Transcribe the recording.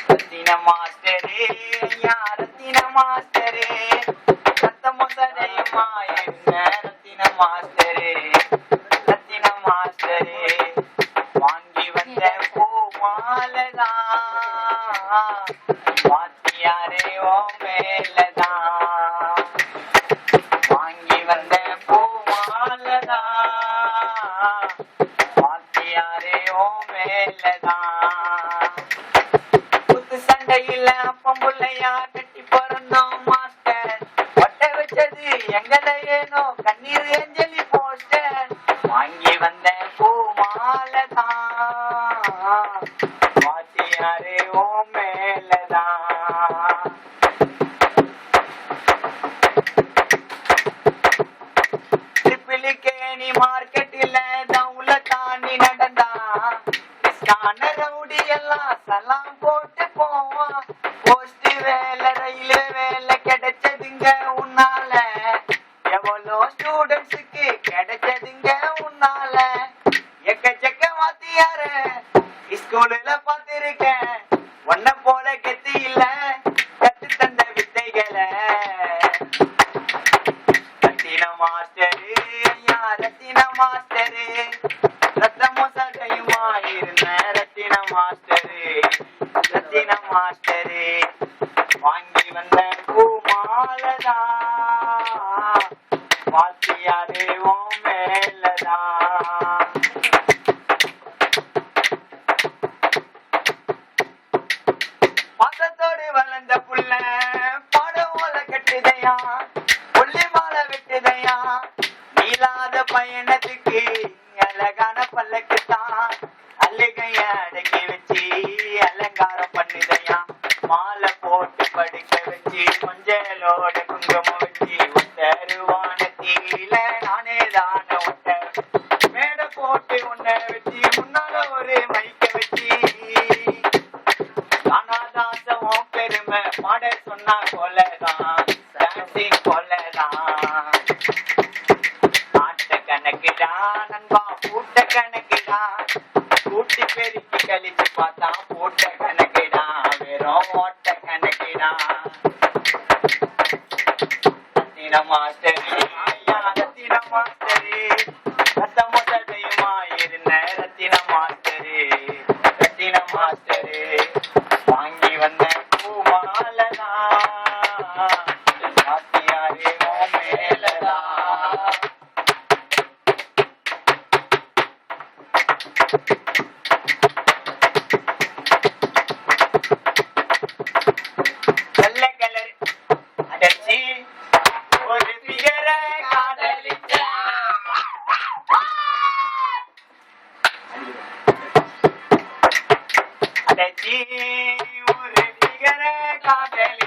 ரத்தின மாஸ்டரே ஐயா ரத்தின மாஸ்டரே ரத்தமும் சதையுமா என்ன ரத்தின மாஸ்டரே ரத்தின மாஸ்டரே வாங்கி வந்த பூ மாலதான் வாத்தியாரே ஓ மேலதான் வாங்கி வந்த பூ மாலதான் வாத்தியாரே ஓ மேலதான் குத்து சண்டையில அப்பம்புள்ளையா கட்டி பிறந்தோம் மாஸ்டர் ஒட்ட வச்சது எங்களை ஏனோ கண்ணீர் ஏஞ்சலி போஸ்டர் வாங்கி வந்த பூ மாலதான் வாத்தியாரே ஓ மேலதான் திருப்பிலிக்கேணி மார்க்கெட்டில தவுல தாண்டி நடந்தா ரவுடி எல்லாம் சலாம் போட்டு போவான் போஸ்ட் வேலை ரயில்வே வேலை கிடைச்சதுங்க உன்னால எவ்வளோ ஸ்டூடெண்ட்ஸுக்கு கிடைச்சதுங்க உன்னால எக்கச்சக்க வாத்தியார ஸ்கூல்ல பார்த்திருக்கேன் ஒன்ன போல கெத்தி இல்ல கத்து தந்த வித்தைகளை ரத்தின மாஸ்டரு ஐயா ரத்தின மாஸ்டரு ரத்தமும் சதையுமா இருந்த ரத்தின மாஸ்டரு ரத்தின மாஸ்டரு வாங்கி வந்த பூ மாலதான் வாத்தியாரே ஓ மேலதான் பாசத்தோடு வளர்ந்த புள்ள பாட ஓல கட்டுதையா புள்ளி மாலை வெட்டுதையா நீளாத பயணத்துக்கு அழகான பல்லக்குத்தான் அழுகைய அடக்கி வச்சு அலங்காரம் பண்ணுதையா மாலை போட்டு படுக்க வச்சு கொஞ்சலோட குங்குமம் வச்சு ஒட்டருவானத்தில நானே தான ஒட்ட மேடை போட்டு உன்னை வச்சு முன்னால ஒரு மைக்க வச்சு காணாதாசம் பெருமை பாட சொன்னா கொலதான் டான்சிங் கொலதான் கணக்குடா நண்பா கூட்ட கணக்குடா கூட்டி பெருக்கி கழிச்சு பார்த்தா போட்ட கணக்குடா வெறும் ஓட்ட கணக்குடா ரத்தின மாஸ்டரு ஐயா ரத்தின மாஸ்டரு ரத்தமும் சதையுமா இருந்த ரத்தின மாஸ்டரு ரத்தின மாஸ்டரு வாங்கி வந்த பூ மாலதான் வாத்தியாரே ஓ மேலதான் வெள்ள கலர் அடைச்சி ஒரு பிகர காதலிச்ச அடைச்சி ஒரு பிகர காதலி